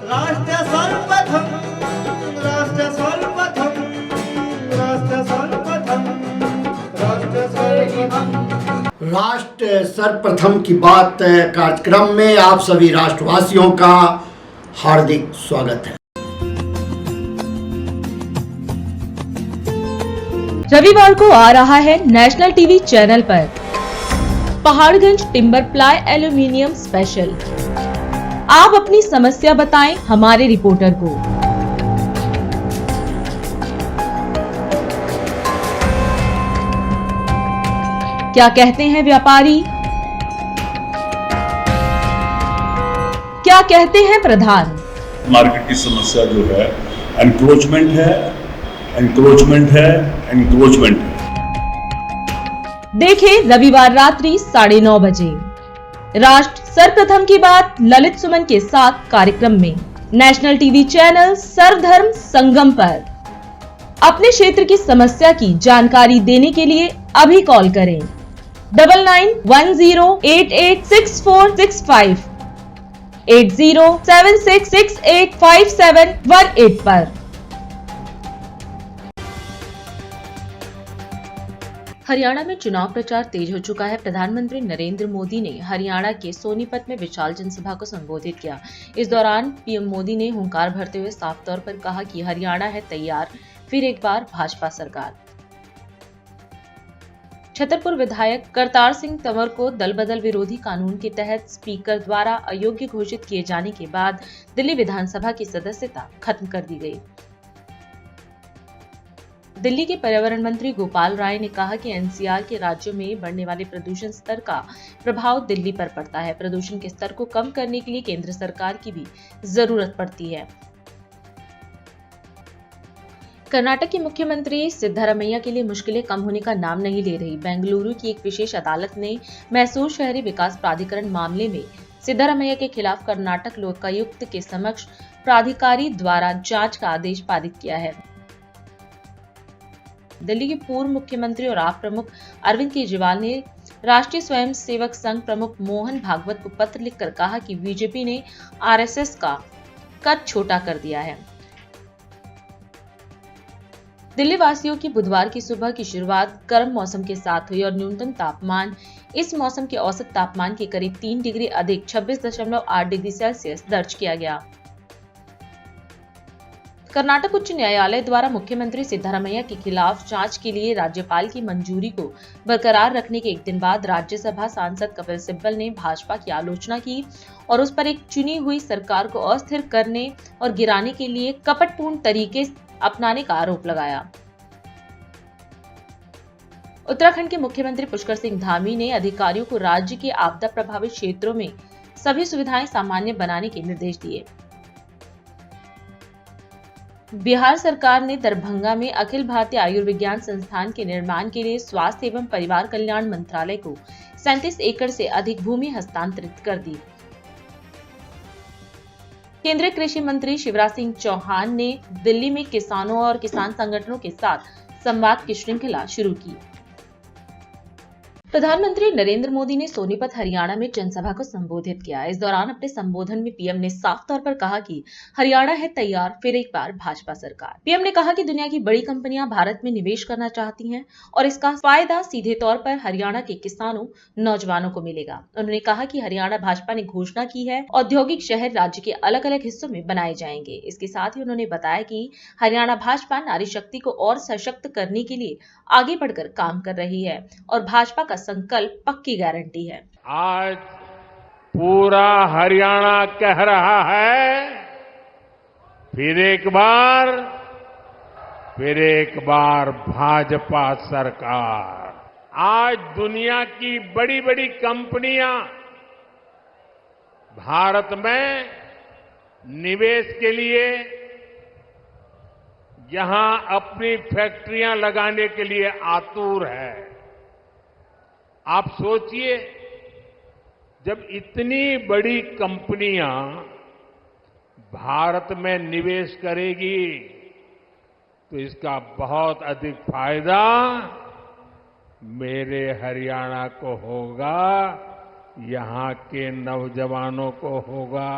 राष्ट्र सर्वप्रथम, राष्ट्र सर्वप्रथम, राष्ट्र सर्वप्रथम, राष्ट्र सर्वप्रथम। राष्ट्र सर्वप्रथम की बात कार्यक्रम में आप सभी राष्ट्रवासियों का हार्दिक स्वागत है। रविवार को आ रहा है नेशनल टीवी चैनल पर Paharganj timber ply aluminium special. आप अपनी समस्या बताएं हमारे रिपोर्टर को। क्या कहते हैं व्यापारी, क्या कहते हैं प्रधान। मार्केट की समस्या जो है एनक्रोचमेंट है, एनक्रोचमेंट है, एनक्रोचमेंट है। देखें रविवार रात्रि 9:30 बजे राष्ट्र सर्वप्रथम की बात ललित सुमन के साथ कार्यक्रम में नेशनल टीवी चैनल सर्वधर्म संगम पर। अपने क्षेत्र की समस्या की जानकारी देने के लिए अभी कॉल करें 9910886465 8076685718 पर। हरियाणा में चुनाव प्रचार तेज हो चुका है। प्रधानमंत्री नरेंद्र मोदी ने हरियाणा के सोनीपत में विशाल जनसभा को संबोधित किया। इस दौरान पीएम मोदी ने हुंकार भरते हुए साफ तौर पर कहा कि हरियाणा है तैयार, फिर एक बार भाजपा सरकार। छतरपुर विधायक करतार सिंह तंवर को दल बदल विरोधी कानून के तहत स्पीकर द्वारा अयोग्य घोषित किए जाने के बाद दिल्ली विधानसभा की सदस्यता खत्म कर दी गई। दिल्ली के पर्यावरण मंत्री गोपाल राय ने कहा कि एनसीआर के राज्यों में बढ़ने वाले प्रदूषण स्तर का प्रभाव दिल्ली पर पड़ता है। प्रदूषण के स्तर को कम करने के लिए केंद्र सरकार की भी जरूरत पड़ती है। कर्नाटक के मुख्यमंत्री सिद्धारमैया के लिए मुश्किलें कम होने का नाम नहीं ले रही। बेंगलुरु की एक विशेष अदालत ने मैसूर शहरी विकास प्राधिकरण मामले में सिद्धारमैया के खिलाफ कर्नाटक लोकायुक्त के समक्ष प्राधिकारी द्वारा जांच का आदेश पारित किया है। दिल्ली के पूर्व मुख्यमंत्री और आप प्रमुख अरविंद केजरीवाल ने राष्ट्रीय स्वयंसेवक संघ प्रमुख मोहन भागवत को पत्र लिखकर कहा कि बीजेपी ने आरएसएस का कद छोटा कर दिया है। दिल्ली वासियों की बुधवार की सुबह की शुरुआत गर्म मौसम के साथ हुई और न्यूनतम तापमान इस मौसम के औसत तापमान के करीब 3 डिग्री अधिक 26.8 डिग्री सेल्सियस दर्ज किया गया। कर्नाटक उच्च न्यायालय द्वारा मुख्यमंत्री सिद्धारमैया के खिलाफ जांच के लिए राज्यपाल की मंजूरी को बरकरार रखने के एक दिन बाद राज्यसभा सांसद कपिल सिब्बल ने भाजपा की आलोचना की और उस पर एक चुनी हुई सरकार को अस्थिर करने और गिराने के लिए कपटपूर्ण तरीके अपनाने का आरोप लगाया। उत्तराखंड के मुख्यमंत्री पुष्कर सिंह धामी ने अधिकारियों को राज्य के आपदा प्रभावित क्षेत्रों में सभी सुविधाएं सामान्य बनाने के निर्देश दिए। बिहार सरकार ने दरभंगा में अखिल भारतीय आयुर्विज्ञान संस्थान के निर्माण के लिए स्वास्थ्य एवं परिवार कल्याण मंत्रालय को 37 एकड़ से अधिक भूमि हस्तांतरित कर दी। केंद्रीय कृषि मंत्री शिवराज सिंह चौहान ने दिल्ली में किसानों और किसान संगठनों के साथ संवाद की श्रृंखला शुरू की। प्रधानमंत्री नरेंद्र मोदी ने सोनीपत हरियाणा में जनसभा को संबोधित किया। इस दौरान अपने संबोधन में पीएम ने साफ तौर पर कहा कि हरियाणा है तैयार, फिर एक बार भाजपा सरकार। पीएम ने कहा कि दुनिया की बड़ी कंपनियां भारत में निवेश करना चाहती हैं और इसका फायदा सीधे तौर पर हरियाणा के किसानों, नौजवानों को मिलेगा। उन्होंने कहा कि हरियाणा भाजपा ने घोषणा की है औद्योगिक शहर राज्य के अलग अलग हिस्सों में बनाए जाएंगे। इसके साथ ही उन्होंने बताया कि हरियाणा भाजपा नारी शक्ति को और सशक्त करने के लिए आगे बढ़कर काम कर रही है और भाजपा का संकल्प पक्की गारंटी है। आज पूरा हरियाणा कह रहा है फिर एक बार भाजपा सरकार। आज दुनिया की बड़ी बड़ी कंपनियां भारत में निवेश के लिए यहां अपनी फैक्ट्रियां लगाने के लिए आतुर है। आप सोचिए, जब इतनी बड़ी कंपनियां भारत में निवेश करेगी तो इसका बहुत अधिक फायदा मेरे हरियाणा को होगा, यहां के नौजवानों को होगा।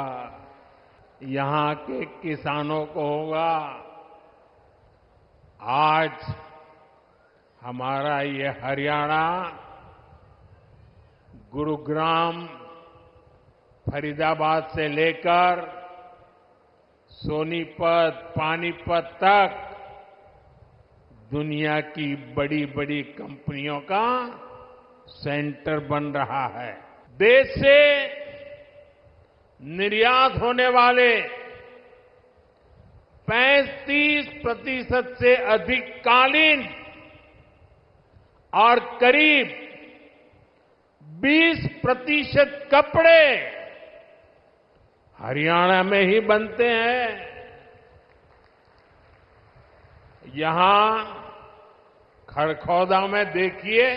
यहां के किसानों को होगा। आज हमारा ये हरियाणा गुरुग्राम, फरीदाबाद से लेकर सोनीपत, पानीपत तक दुनिया की बड़ी बड़ी कंपनियों का सेंटर बन रहा है। देश से निर्यात होने वाले 35% से अधिक कालीन और करीब 20% कपड़े हरियाणा में ही बनते हैं। यहां खड़खौदा में देखिए,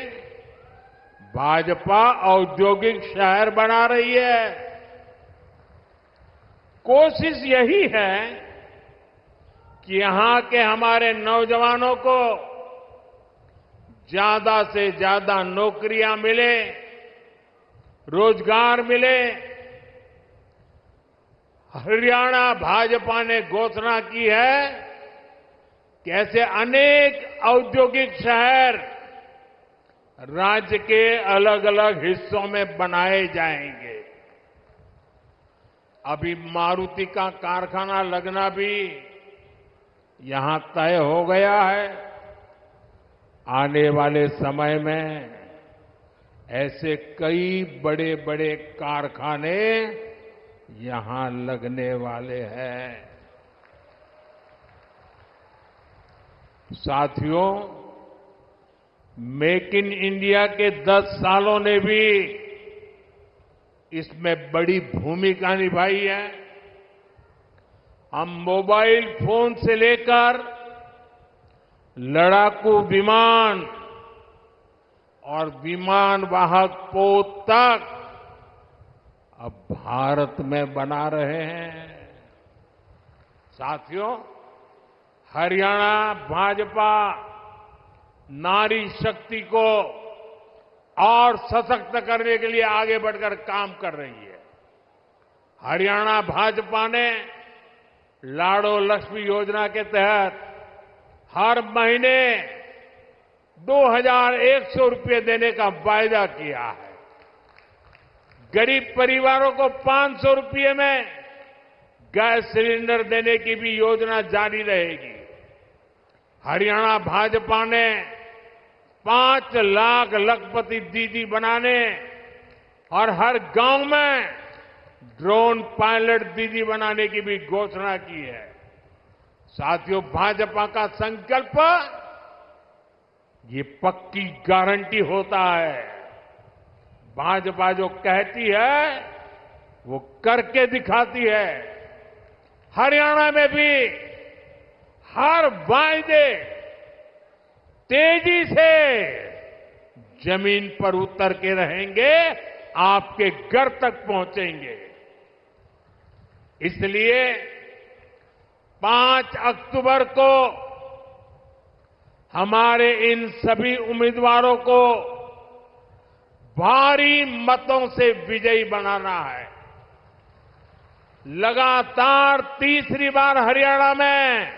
भाजपा औद्योगिक शहर बना रही है। कोशिश यही है कि यहां के हमारे नौजवानों को ज्यादा से ज्यादा नौकरियां मिले, रोजगार मिले। हरियाणा भाजपा ने घोषणा की है कि ऐसे अनेक औद्योगिक शहर राज्य के अलग अलग हिस्सों में बनाए जाएंगे। अभी मारुति का कारखाना लगना भी यहां तय हो गया है। आने वाले समय में ऐसे कई बड़े बड़े कारखाने यहां लगने वाले हैं। साथियों, मेक इन इंडिया के 10 सालों ने भी इसमें बड़ी भूमिका निभाई है। हम मोबाइल फोन से लेकर लड़ाकू विमान और विमान वाहक पोत तक अब भारत में बना रहे हैं। साथियों, हरियाणा भाजपा नारी शक्ति को और सशक्त करने के लिए आगे बढ़कर काम कर रही है। हरियाणा भाजपा ने लाड़ो लक्ष्मी योजना के तहत हर महीने 2,100 रुपये देने का वायदा किया है। गरीब परिवारों को 500 रुपये में गैस सिलेंडर देने की भी योजना जारी रहेगी। हरियाणा भाजपा ने 5 लाख लखपति दीदी बनाने और हर गांव में ड्रोन पायलट दीदी बनाने की भी घोषणा की है। साथियों, भाजपा का संकल्प ये पक्की गारंटी होता है। भाजपा जो कहती है वो करके दिखाती है। हरियाणा में भी हर वायदे तेजी से जमीन पर उतर के रहेंगे, आपके घर तक पहुंचेंगे। इसलिए 5 अक्टूबर को हमारे इन सभी उम्मीदवारों को भारी मतों से विजयी बनाना है। लगातार तीसरी बार हरियाणा में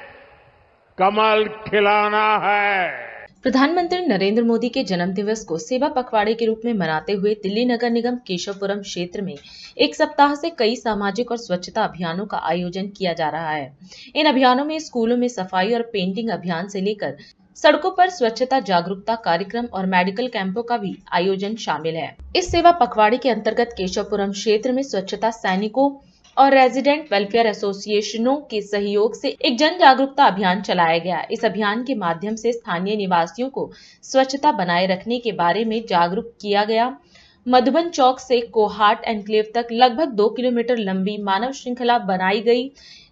कमल खिलाना है। प्रधानमंत्री नरेंद्र मोदी के जन्मदिवस को सेवा पखवाड़े के रूप में मनाते हुए दिल्ली नगर निगम केशवपुरम क्षेत्र में एक सप्ताह से कई सामाजिक और स्वच्छता अभियानों का आयोजन किया जा रहा है। इन अभियानों में स्कूलों में सफाई और पेंटिंग अभियान से लेकर सड़कों पर स्वच्छता जागरूकता कार्यक्रम और मेडिकल कैंपों का भी आयोजन शामिल है। इस सेवा पखवाड़े के अंतर्गत केशवपुरम क्षेत्र में स्वच्छता सैनिकों और रेजिडेंट वेलफेयर एसोसिएशनों के सहयोग से एक जन जागरूकता अभियान चलाया गया। इस अभियान के माध्यम से स्थानीय निवासियों को स्वच्छता बनाए रखने के बारे में जागरूक किया गया। मधुबन चौक से कोहाट एनक्लेव तक लगभग 2 किलोमीटर लंबी मानव श्रृंखला बनाई गई,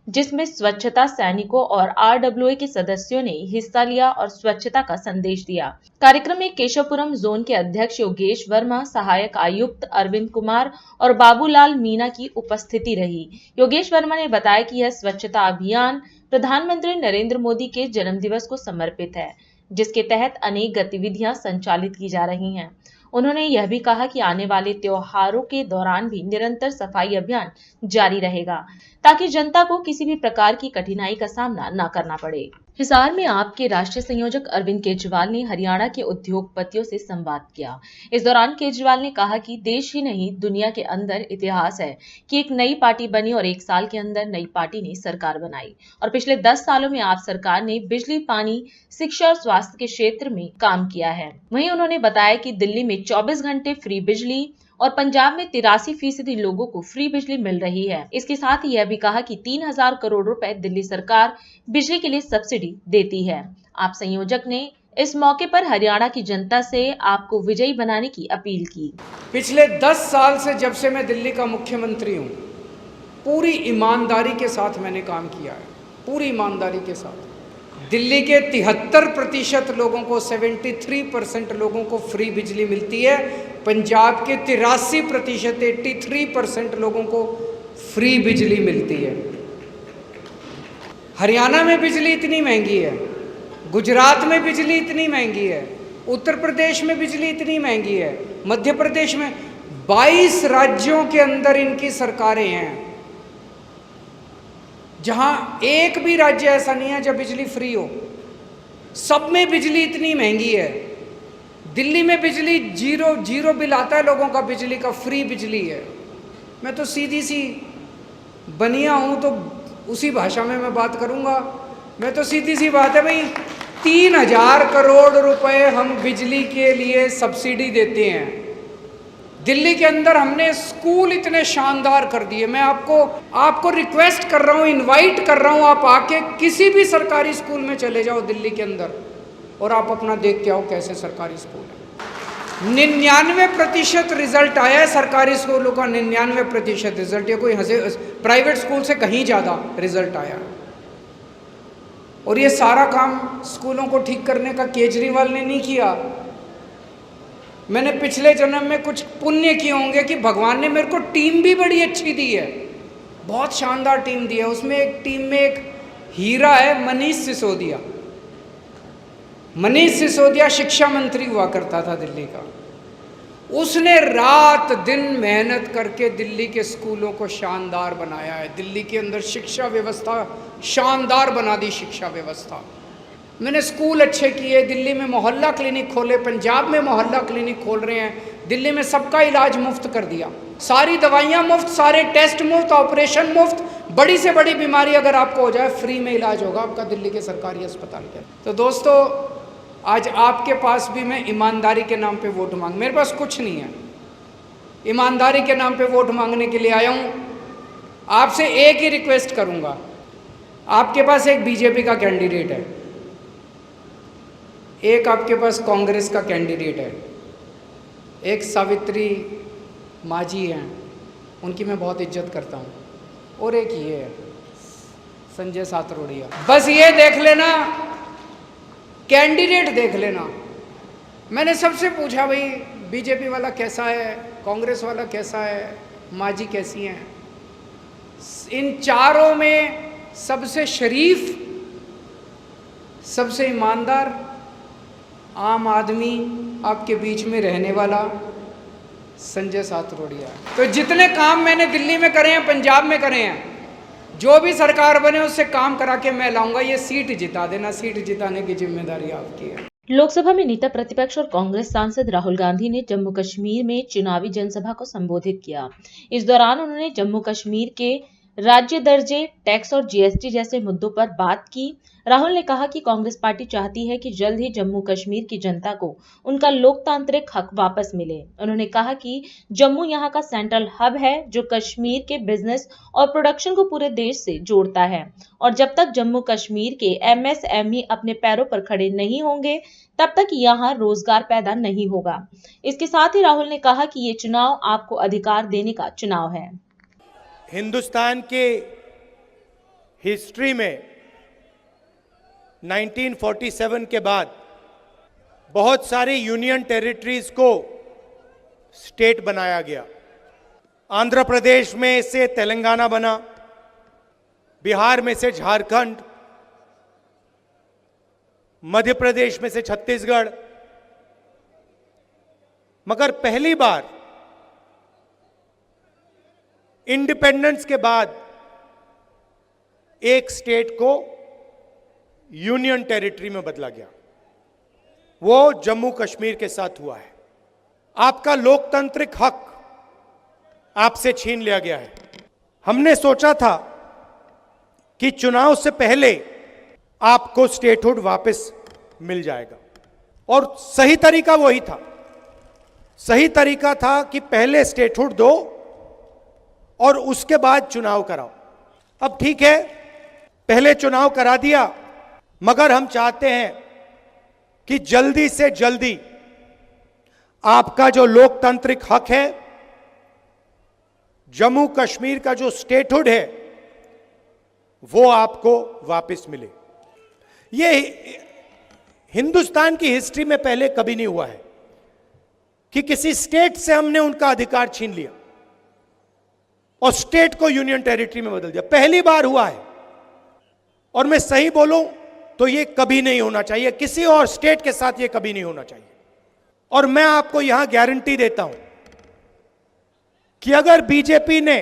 जिसमें स्वच्छता सैनिकों और आरडब्ल्यूए के सदस्यों ने हिस्सा लिया और स्वच्छता का संदेश दिया। कार्यक्रम में केशवपुरम जोन के अध्यक्ष योगेश वर्मा, सहायक आयुक्त अरविंद कुमार और बाबूलाल मीना की उपस्थिति रही। योगेश वर्मा ने बताया कि यह स्वच्छता अभियान प्रधानमंत्री नरेंद्र मोदी के जन्मदिवस को समर्पित है, जिसके तहत अनेक गतिविधियां संचालित की जा रही हैं। उन्होंने यह भी कहा कि आने वाले त्योहारों के दौरान भी निरंतर सफाई अभियान जारी रहेगा ताकि जनता को किसी भी प्रकार की कठिनाई का सामना न करना पड़े। हिसार में आप के राष्ट्रीय संयोजक अरविंद केजरीवाल ने हरियाणा के उद्योगपतियों से संवाद किया। इस दौरान केजरीवाल ने कहा कि देश ही नहीं दुनिया के अंदर इतिहास है कि एक नई पार्टी बनी और 1 साल के अंदर नई पार्टी ने सरकार बनाई और पिछले 10 सालों में आप सरकार ने बिजली, पानी, शिक्षा और स्वास्थ्य के क्षेत्र में काम किया है। वहीं उन्होंने बताया कि दिल्ली में 24 घंटे फ्री बिजली और पंजाब में 83% लोगों को फ्री बिजली मिल रही है। इसके साथ ही यह भी कहा कि 3000 करोड़ रुपए दिल्ली सरकार बिजली के लिए सब्सिडी देती है। आप संयोजक ने इस मौके पर हरियाणा की जनता से आपको विजयी बनाने की अपील की। पिछले 10 साल से जब से मैं दिल्ली का मुख्यमंत्री हूँ, पूरी ईमानदारी के साथ मैंने काम किया है, पूरी ईमानदारी के साथ। दिल्ली के 73% लोगों को, 73% लोगों को फ्री बिजली मिलती है। पंजाब के 83%, 83% लोगों को फ्री बिजली मिलती है। हरियाणा में बिजली इतनी महंगी है, गुजरात में बिजली इतनी महंगी है, उत्तर प्रदेश में बिजली इतनी महंगी है, मध्य प्रदेश में 22 राज्यों के अंदर इनकी सरकारें हैं, जहां एक भी राज्य ऐसा नहीं है जब बिजली फ्री हो। सब में बिजली इतनी महंगी है। दिल्ली में बिजली जीरो बिल आता है लोगों का, बिजली का फ्री बिजली है। मैं तो सीधी सी बनिया हूं तो उसी भाषा में मैं बात करूंगा। मैं तो सीधी सी बात है भाई, 3000 करोड़ रुपए हम बिजली के लिए सब्सिडी देते हैं। दिल्ली के अंदर हमने स्कूल इतने शानदार कर दिए। मैं आपको रिक्वेस्ट कर रहा हूँ, इनवाइट कर रहा हूँ, आप आके किसी भी सरकारी स्कूल में चले जाओ दिल्ली के अंदर और आप अपना देख के आओ कैसे सरकारी स्कूल है। 99% रिजल्ट आया है सरकारी स्कूलों का, 99% रिजल्ट। ये कोई प्राइवेट स्कूल से कहीं ज़्यादा रिजल्ट आया। और ये सारा काम स्कूलों को ठीक करने का केजरीवाल ने नहीं किया। मैंने पिछले जन्म में कुछ पुण्य किए होंगे कि भगवान ने मेरे को टीम भी बड़ी अच्छी दी है, बहुत शानदार टीम दी है। उसमें एक टीम में एक हीरा है, मनीष सिसोदिया। मनीष सिसोदिया शिक्षा मंत्री हुआ करता था दिल्ली का। उसने रात दिन मेहनत करके दिल्ली के स्कूलों को शानदार बनाया है। दिल्ली के अंदर शिक्षा व्यवस्था शानदार बना दी, शिक्षा व्यवस्था। मैंने स्कूल अच्छे किए, दिल्ली में मोहल्ला क्लिनिक खोले, पंजाब में मोहल्ला क्लिनिक खोल रहे हैं। दिल्ली में सबका इलाज मुफ्त कर दिया, सारी दवाइयाँ मुफ्त, सारे टेस्ट मुफ्त, ऑपरेशन मुफ्त। बड़ी से बड़ी बीमारी अगर आपको हो जाए फ्री में इलाज होगा आपका दिल्ली के सरकारी अस्पताल के। तो दोस्तों, आज आपके पास भी मैं ईमानदारी के नाम पे वोट मांग, मेरे पास कुछ नहीं है, ईमानदारी के नाम पे वोट मांगने के लिए आया हूँ। आपसे एक ही रिक्वेस्ट करूँगा, आपके पास एक बीजेपी का कैंडिडेट है, एक आपके पास कांग्रेस का कैंडिडेट है, एक सावित्री मांझी हैं, उनकी मैं बहुत इज्जत करता हूँ, और एक ये है संजय सातरोड़िया। बस ये देख लेना, कैंडिडेट देख लेना। मैंने सबसे पूछा भाई बीजेपी वाला कैसा है, कांग्रेस वाला कैसा है, मांझी कैसी हैं। इन चारों में सबसे शरीफ, सबसे ईमानदार, आम आदमी आपके बीच में रहने वाला संजय सातरोड़िया। तो जितने काम मैंने दिल्ली में करे हैं, पंजाब में करे हैं, जो भी सरकार बने उससे काम करा के मैं लाऊंगा। ये सीट जिता देना, सीट जिताने की जिम्मेदारी आपकी है। लोकसभा में नेता प्रतिपक्ष और कांग्रेस सांसद राहुल गांधी ने जम्मू कश्मीर में चुनावी जनसभा को संबोधित किया। इस दौरान उन्होंने जम्मू कश्मीर के राज्य दर्जे, टैक्स और जीएसटी जैसे मुद्दों पर बात की। राहुल ने कहा कि कांग्रेस पार्टी चाहती है कि जल्द ही जम्मू कश्मीर की जनता को उनका लोकतांत्रिक हक वापस मिले। उन्होंने कहा कि जम्मू यहां का सेंट्रल हब है जो कश्मीर के बिजनेस और प्रोडक्शन को पूरे देश से जोड़ता है, और जब तक जम्मू कश्मीर के एमएसएमई अपने पैरों पर खड़े नहीं होंगे तब तक यहां रोजगार पैदा नहीं होगा। इसके साथ ही राहुल ने कहा कि ये चुनाव आपको अधिकार देने का चुनाव है। हिंदुस्तान के हिस्ट्री में 1947 के बाद बहुत सारे यूनियन टेरिटरीज को स्टेट बनाया गया। आंध्र प्रदेश में से तेलंगाना बना, बिहार में से झारखंड, मध्य प्रदेश में से छत्तीसगढ़, मगर पहली बार इंडिपेंडेंस के बाद एक स्टेट को यूनियन टेरिटरी में बदला गया। वो जम्मू कश्मीर के साथ हुआ है। आपका लोकतांत्रिक हक आपसे छीन लिया गया है। हमने सोचा था कि चुनाव से पहले आपको स्टेटहुड वापस मिल जाएगा, और सही तरीका वही था। सही तरीका था कि पहले स्टेटहुड दो और उसके बाद चुनाव कराओ। अब ठीक है, पहले चुनाव करा दिया, मगर हम चाहते हैं कि जल्दी से जल्दी आपका जो लोकतांत्रिक हक है, जम्मू कश्मीर का जो स्टेटहुड है, वो आपको वापस मिले। ये हिंदुस्तान की हिस्ट्री में पहले कभी नहीं हुआ है कि किसी स्टेट से हमने उनका अधिकार छीन लिया और स्टेट को यूनियन टेरिटरी में बदल दिया। पहली बार हुआ है, और मैं सही बोलूं तो ये कभी नहीं होना चाहिए। किसी और स्टेट के साथ ये कभी नहीं होना चाहिए। और मैं आपको यहां गारंटी देता हूं कि अगर बीजेपी ने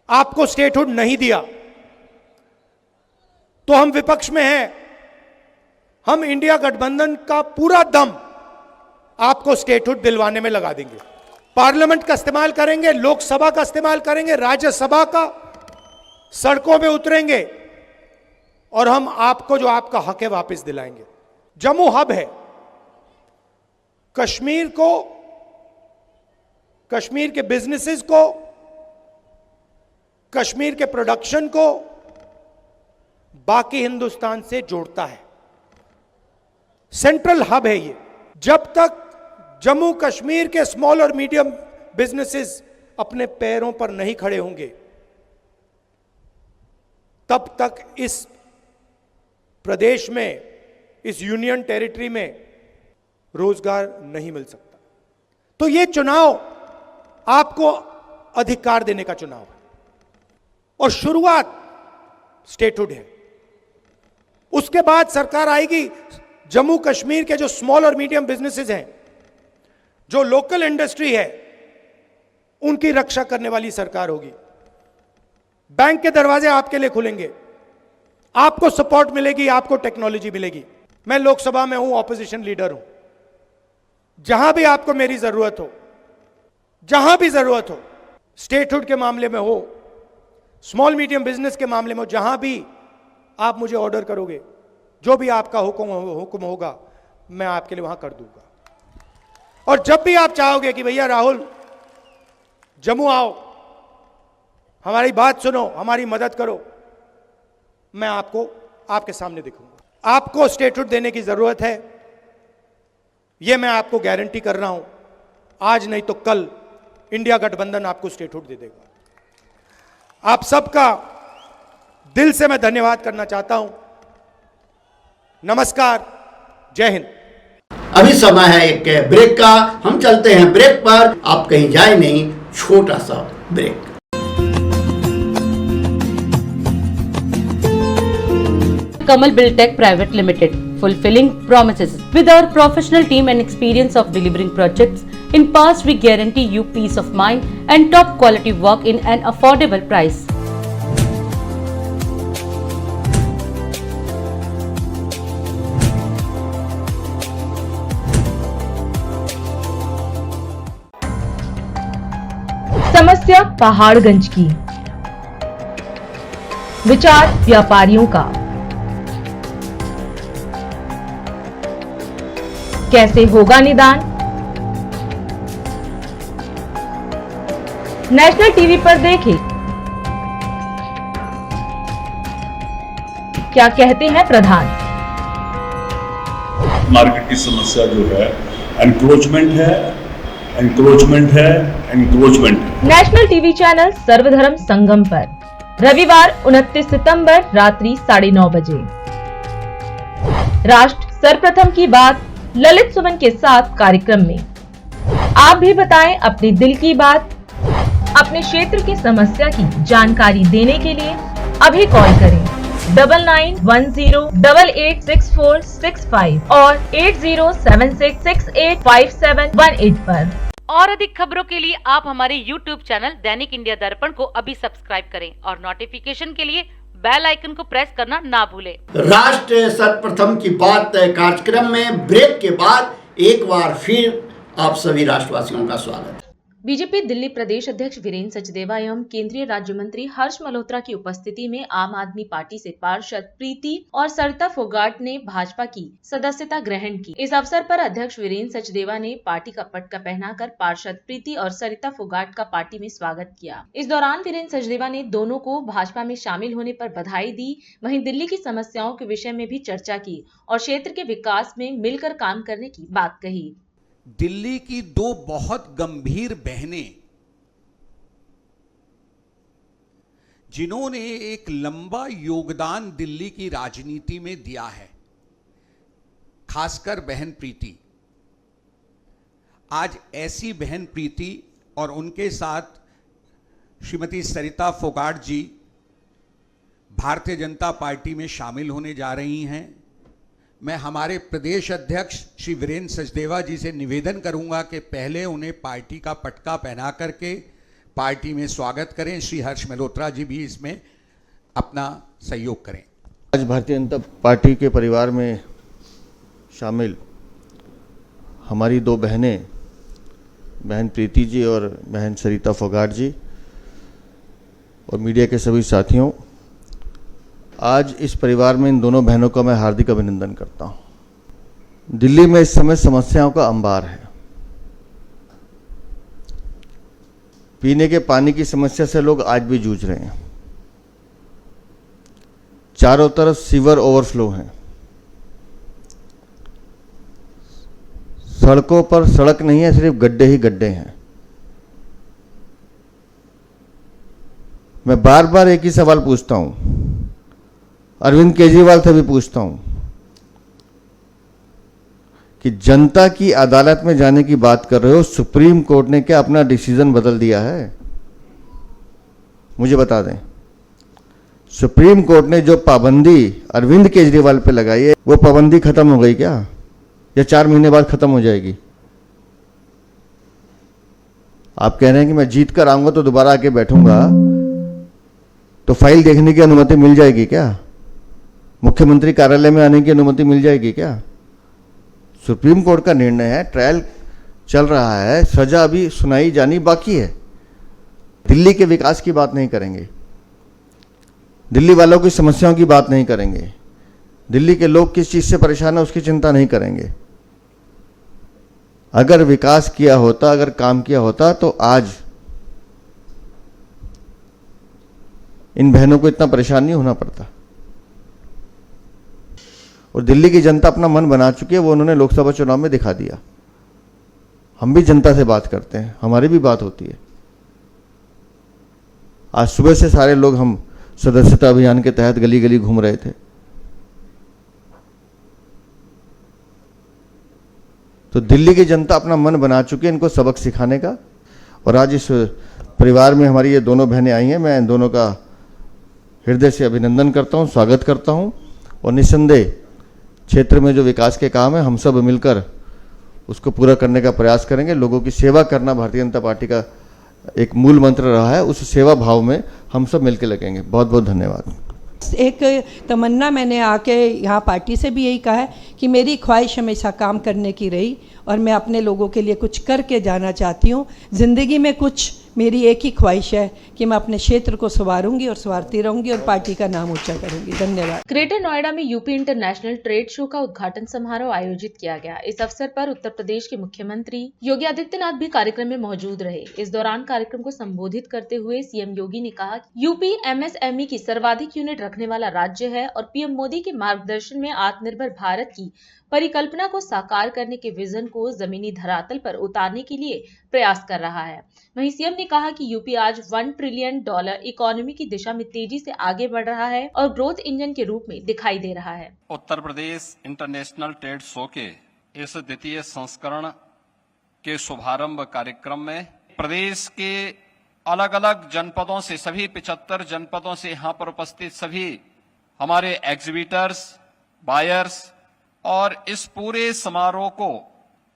आपको स्टेटहुड नहीं दिया तो हम विपक्ष में हैं, हम इंडिया गठबंधन का पूरा दम आपको स्टेटहुड दिलवाने में लगा देंगे। पार्लियामेंट का इस्तेमाल करेंगे, लोकसभा का इस्तेमाल करेंगे, राज्यसभा का, सड़कों पे उतरेंगे और हम आपको जो आपका हक है वापस दिलाएंगे। जम्मू हब है। कश्मीर को, कश्मीर के बिजनेसेस को, कश्मीर के प्रोडक्शन को बाकी हिंदुस्तान से जोड़ता है। सेंट्रल हब है ये। जब तक जम्मू कश्मीर के स्मॉल और मीडियम बिजनेसेस अपने पैरों पर नहीं खड़े होंगे, तब तक इस प्रदेश में, इस यूनियन टेरिटरी में रोजगार नहीं मिल सकता। तो ये चुनाव आपको अधिकार देने का चुनाव है, और शुरुआत स्टेटहुड है। उसके बाद सरकार आएगी, जम्मू कश्मीर के जो स्मॉल और मीडियम बिजनेसेस हैं, जो लोकल इंडस्ट्री है, उनकी रक्षा करने वाली सरकार होगी। बैंक के दरवाजे आपके लिए खुलेंगे, आपको सपोर्ट मिलेगी, आपको टेक्नोलॉजी मिलेगी। मैं लोकसभा में हूं, ऑपोजिशन लीडर हूं। जहां भी आपको मेरी जरूरत हो, जहां भी जरूरत हो, स्टेटहुड के मामले में हो, स्मॉल मीडियम बिजनेस के मामले में हो, जहां भी आप मुझे ऑर्डर करोगे, जो भी आपका हुक्म होगा, मैं आपके लिए वहां कर दूंगा। और जब भी आप चाहोगे कि भैया राहुल जम्मू आओ, हमारी बात सुनो, हमारी मदद करो, मैं आपको आपके सामने दिखूंगा। आपको स्टेटहुड देने की जरूरत है, यह मैं आपको गारंटी कर रहा हूं। आज नहीं तो कल इंडिया गठबंधन आपको स्टेटहुड दे देगा। आप सबका दिल से मैं धन्यवाद करना चाहता हूं। नमस्कार, जय हिंद। अभी समय है एक ब्रेक का, हम चलते हैं ब्रेक पर। आप कहीं जाए नहीं, छोटा सा break. Kamal Buildtech Private Limited, fulfilling promises. With our professional team and experience of delivering projects, in past we guarantee you peace of mind and top quality work in an affordable price. समस्या पहाड़गंज की, विचार व्यापारियों का, कैसे होगा निदान? National TV पर देखें, क्या कहते हैं प्रधान। मार्केट की समस्या जो है एनक्रोचमेंट है, एनक्रोचमेंट है, एनक्रोचमेंट है। नेशनल टीवी चैनल सर्वधर्म संगम पर रविवार 29 सितंबर रात्रि 9:30 बजे। राष्ट्र सर्वप्रथम की बात ललित सुमन के साथ कार्यक्रम में आप भी बताएं अपने दिल की बात। अपने क्षेत्र की समस्या की जानकारी देने के लिए अभी कॉल करें 9910886465 और 8076685718 पर। और अधिक खबरों के लिए आप हमारे YouTube चैनल दैनिक इंडिया दर्पण को अभी सब्सक्राइब करें और नोटिफिकेशन के लिए बेल आइकन को प्रेस करना ना भूलें। राष्ट्र सर्वप्रथम की बात कार्यक्रम में ब्रेक के बाद एक बार फिर आप सभी राष्ट्रवासियों का स्वागत है। बीजेपी दिल्ली प्रदेश अध्यक्ष वीरेंद्र सचदेवा एवं केंद्रीय राज्य मंत्री हर्ष मल्होत्रा की उपस्थिति में आम आदमी पार्टी से पार्षद प्रीति और सरिता फोगाट ने भाजपा की सदस्यता ग्रहण की। इस अवसर पर अध्यक्ष वीरेंद्र सचदेवा ने पार्टी का पटका पहनाकर पार्षद प्रीति और सरिता फोगाट का पार्टी में स्वागत किया। इस दौरान वीरेंद्र सचदेवा ने दोनों को भाजपा में शामिल होने पर बधाई दी। वहीं दिल्ली की समस्याओं के विषय में भी चर्चा की और क्षेत्र के विकास में मिलकर काम करने की बात कही। दिल्ली की दो बहुत गंभीर बहनें जिन्होंने एक लंबा योगदान दिल्ली की राजनीति में दिया है, खासकर बहन प्रीति। आज ऐसी बहन प्रीति और उनके साथ श्रीमती सरिता फोगाट जी भारतीय जनता पार्टी में शामिल होने जा रही हैं। मैं हमारे प्रदेश अध्यक्ष श्री वीरेंद्र सचदेवा जी से निवेदन करूंगा कि पहले उन्हें पार्टी का पटका पहना करके पार्टी में स्वागत करें। श्री हर्ष मल्होत्रा जी भी इसमें अपना सहयोग करें। आज भारतीय जनता पार्टी के परिवार में शामिल हमारी दो बहनें, बहन प्रीति जी और बहन सरिता फोगाट जी और मीडिया के सभी साथियों, आज इस परिवार में इन दोनों बहनों का मैं हार्दिक अभिनंदन करता हूं। दिल्ली में इस समय समस्याओं का अंबार है। पीने के पानी की समस्या से लोग आज भी जूझ रहे हैं। चारों तरफ सीवर ओवरफ्लो हैं। सड़कों पर सड़क नहीं है, सिर्फ गड्ढे ही गड्ढे हैं। मैं बार बार एक ही सवाल पूछता हूं, अरविंद केजरीवाल से भी पूछता हूं कि जनता की अदालत में जाने की बात कर रहे हो, सुप्रीम कोर्ट ने क्या अपना डिसीजन बदल दिया है? मुझे बता दें। सुप्रीम कोर्ट ने जो पाबंदी अरविंद केजरीवाल पे लगाई है, वो पाबंदी खत्म हो गई क्या, या 4 महीने बाद खत्म हो जाएगी? आप कह रहे हैं कि मैं जीत कर आऊंगा तो दोबारा आके बैठूंगा, तो फाइल देखने की अनुमति मिल जाएगी क्या? मुख्यमंत्री कार्यालय में आने की अनुमति मिल जाएगी क्या? सुप्रीम कोर्ट का निर्णय है, ट्रायल चल रहा है, सजा अभी सुनाई जानी बाकी है। दिल्ली के विकास की बात नहीं करेंगे, दिल्ली वालों की समस्याओं की बात नहीं करेंगे, दिल्ली के लोग किस चीज से परेशान है उसकी चिंता नहीं करेंगे। अगर विकास किया होता, अगर काम किया होता, तो आज इन बहनों को इतना परेशान नहीं होना पड़ता। और दिल्ली की जनता अपना मन बना चुकी है, वो उन्होंने लोकसभा चुनाव में दिखा दिया। हम भी जनता से बात करते हैं, हमारी भी बात होती है। आज सुबह से सारे लोग हम सदस्यता अभियान के तहत गली गली घूम रहे थे। तो दिल्ली की जनता अपना मन बना चुकी है इनको सबक सिखाने का। और आज इस परिवार में हमारी ये दोनों बहनें आई हैं, मैं इन दोनों का हृदय से अभिनंदन करता हूं, स्वागत करता हूं। और निस्संदेह क्षेत्र में जो विकास के काम है, हम सब मिलकर उसको पूरा करने का प्रयास करेंगे। लोगों की सेवा करना भारतीय जनता पार्टी का एक मूल मंत्र रहा है, उस सेवा भाव में हम सब मिलकर लगेंगे। बहुत बहुत धन्यवाद। एक तमन्ना मैंने आके यहाँ पार्टी से भी यही कहा है कि मेरी ख्वाहिश हमेशा काम करने की रही और मैं अपने लोगों के लिए कुछ करके जाना चाहती हूँ। ज़िंदगी में कुछ मेरी एक ही ख्वाहिश है कि मैं अपने क्षेत्र को संवारूंगी और संवारती रहूंगी और पार्टी का नाम ऊंचा करूंगी। धन्यवाद। ग्रेटर नोएडा में यूपी इंटरनेशनल ट्रेड शो का उद्घाटन समारोह आयोजित किया गया। इस अवसर पर उत्तर प्रदेश के मुख्यमंत्री योगी आदित्यनाथ भी कार्यक्रम में मौजूद रहे। इस दौरान कार्यक्रम को संबोधित करते हुए सीएम योगी ने कहा कि यूपी एमएसएमई की सर्वाधिक यूनिट रखने वाला राज्य है और पीएम मोदी के मार्गदर्शन में आत्मनिर्भर भारत की परिकल्पना को साकार करने के विजन को जमीनी धरातल पर उतारने के लिए प्रयास कर रहा है। वहीं सीएम ने कहा कि यूपी आज $1 ट्रिलियन इकोनॉमी की दिशा में तेजी से आगे बढ़ रहा है और ग्रोथ इंजन के रूप में दिखाई दे रहा है। Uttar Pradesh international trade show के इस द्वितीय संस्करण के शुभारंभ कार्यक्रम में प्रदेश के अलग अलग जनपदों से, सभी 75 जनपदों से यहाँ पर उपस्थित सभी हमारे एग्जीबिटर्स, बायर्स और इस पूरे समारोह को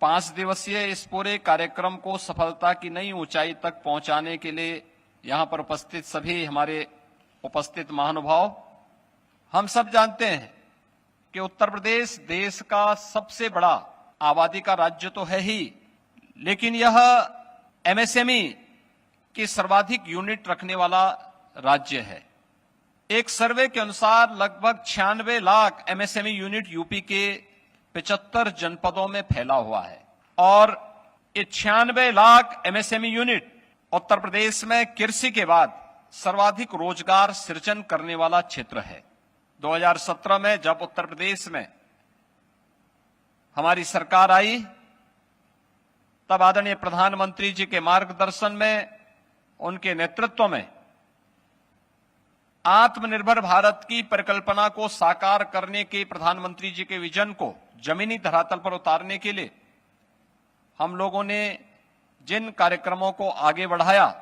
5 दिवसीय इस पूरे कार्यक्रम को सफलता की नई ऊंचाई तक पहुंचाने के लिए यहां पर उपस्थित सभी हमारे उपस्थित महानुभाव, हम सब जानते हैं कि उत्तर प्रदेश देश का सबसे बड़ा आबादी का राज्य तो है ही, लेकिन यह एमएसएमई की सर्वाधिक यूनिट रखने वाला राज्य है। एक सर्वे के अनुसार लगभग 96 लाख एमएसएमई यूनिट यूपी के 75 जनपदों में फैला हुआ है और ये 96 लाख एमएसएमई यूनिट उत्तर प्रदेश में कृषि के बाद सर्वाधिक रोजगार सृजन करने वाला क्षेत्र है। 2017 में जब उत्तर प्रदेश में हमारी सरकार आई, तब आदरणीय प्रधानमंत्री जी के मार्गदर्शन में, उनके नेतृत्व में आत्मनिर्भर भारत की परिकल्पना को साकार करने के प्रधानमंत्री जी के विजन को जमीनी धरातल पर उतारने के लिए हम लोगों ने जिन कार्यक्रमों को आगे बढ़ाया,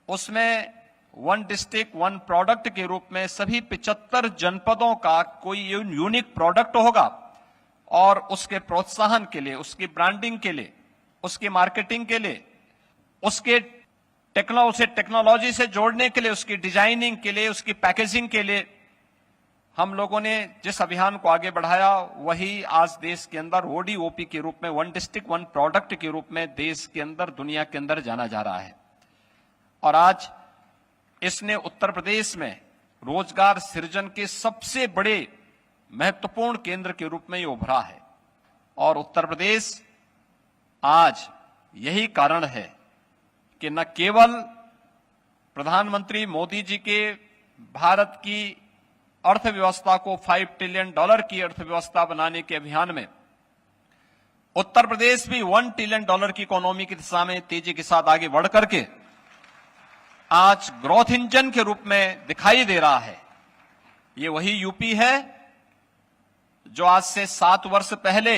उसमें वन डिस्ट्रिक्ट वन प्रोडक्ट के रूप में सभी 75 जनपदों का कोई यूनिक प्रोडक्ट होगा और उसके प्रोत्साहन के लिए, उसकी ब्रांडिंग के लिए, उसकी मार्केटिंग के लिए, उसे टेक्नोलॉजी से जोड़ने के लिए, उसकी डिजाइनिंग के लिए, उसकी पैकेजिंग के लिए हम लोगों ने जिस अभियान को आगे बढ़ाया, वही आज देश के अंदर ODOP के रूप में, वन डिस्ट्रिक्ट वन प्रोडक्ट के रूप में देश के अंदर, दुनिया के अंदर जाना जा रहा है। और आज इसने उत्तर प्रदेश में रोजगार सृजन के सबसे बड़े महत्वपूर्ण केंद्र के रूप में ये उभरा है। और उत्तर प्रदेश आज यही कारण है कि न केवल प्रधानमंत्री मोदी जी के भारत की अर्थव्यवस्था को $5 ट्रिलियन की अर्थव्यवस्था बनाने के अभियान में उत्तर प्रदेश भी $1 ट्रिलियन की इकोनॉमी की दिशा में तेजी के साथ आगे बढ़ करके आज ग्रोथ इंजन के रूप में दिखाई दे रहा है। ये वही यूपी है जो आज से 7 वर्ष पहले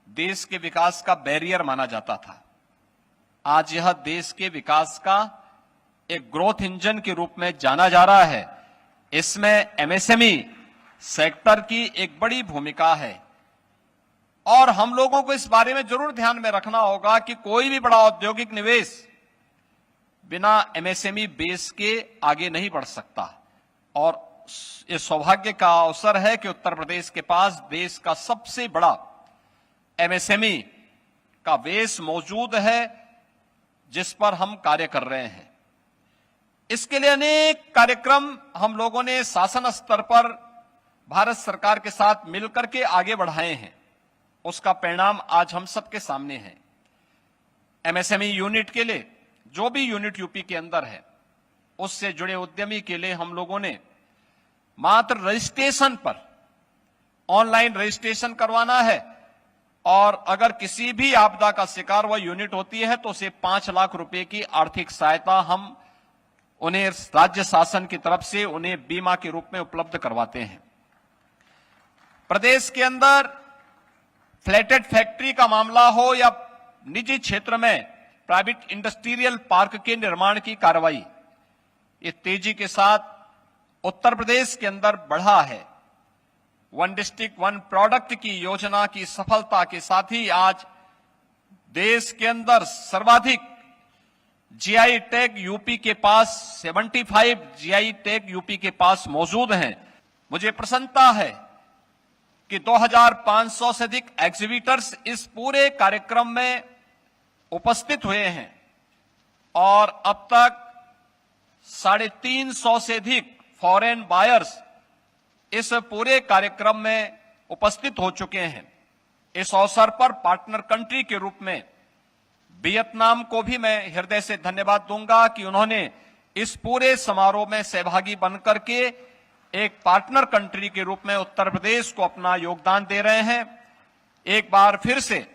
देश के विकास का बैरियर माना जाता था। आज यह देश के विकास का एक ग्रोथ इंजन के रूप में जाना जा रहा है। इसमें एमएसएमई सेक्टर की एक बड़ी भूमिका है और हम लोगों को इस बारे में जरूर ध्यान में रखना होगा कि कोई भी बड़ा औद्योगिक निवेश बिना एमएसएमई बेस के आगे नहीं बढ़ सकता। और ये सौभाग्य का अवसर है कि उत्तर प्रदेश के पास देश का सबसे बड़ा एमएसएमई का बेस मौजूद है जिस पर हम कार्य कर रहे हैं। इसके लिए अनेक कार्यक्रम हम लोगों ने शासन स्तर पर भारत सरकार के साथ मिलकर के आगे बढ़ाए हैं। उसका परिणाम आज हम सबके सामने है। एमएसएमई यूनिट के लिए, जो भी यूनिट यूपी के अंदर है, उससे जुड़े उद्यमी के लिए हम लोगों ने मात्र रजिस्ट्रेशन पर ऑनलाइन रजिस्ट्रेशन करवाना है और अगर किसी भी आपदा का शिकार वह यूनिट होती है तो उसे 5 लाख रुपए की आर्थिक सहायता हम उन्हें राज्य शासन की तरफ से उन्हें बीमा के रूप में उपलब्ध करवाते हैं। प्रदेश के अंदर फ्लैटेड फैक्ट्री का मामला हो या निजी क्षेत्र में प्राइवेट इंडस्ट्रियल पार्क के निर्माण की कार्रवाई, ये तेजी के साथ उत्तर प्रदेश के अंदर बढ़ा है। वन डिस्ट्रिक्ट वन प्रोडक्ट की योजना की सफलता के साथ ही आज देश के अंदर सर्वाधिक जीआई टैग यूपी के पास 75 जीआई टैग यूपी के पास मौजूद हैं। मुझे प्रसन्नता है कि 2500 से अधिक एग्जीबिटर्स इस पूरे कार्यक्रम में उपस्थित हुए हैं और अब तक 350 से अधिक फॉरेन बायर्स इस पूरे कार्यक्रम में उपस्थित हो चुके हैं। इस अवसर पर पार्टनर कंट्री के रूप में वियतनाम को भी मैं हृदय से धन्यवाद दूंगा कि उन्होंने इस पूरे समारोह में सहभागी बनकर के एक पार्टनर कंट्री के रूप में उत्तर प्रदेश को अपना योगदान दे रहे हैं। एक बार फिर से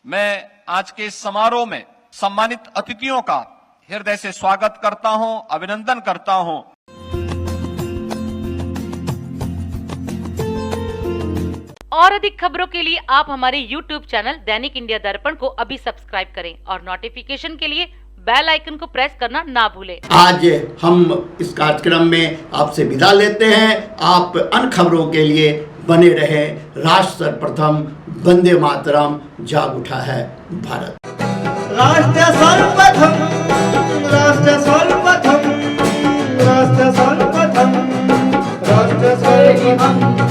मैं आज के इस समारोह में सम्मानित अतिथियों का हृदय से स्वागत करता हूं, अभिनंदन करता हूं। और अधिक खबरों के लिए आप हमारे YouTube चैनल दैनिक इंडिया दर्पण को अभी सब्सक्राइब करें और नोटिफिकेशन के लिए बेल आइकन को प्रेस करना ना भूलें। आज हम इस कार्यक्रम में आपसे विदा लेते हैं। आप अन्य खबरों के लिए बने रहे। राष्ट्र सर्वप्रथम, वंदे मातरम, जाग उठा है भारत। राष्ट्र सर्वप्रथम, राष्ट्र सर्वप्रथम, राष्ट्र सर्वप्रथम, राष्ट्र सर्वप्रथम।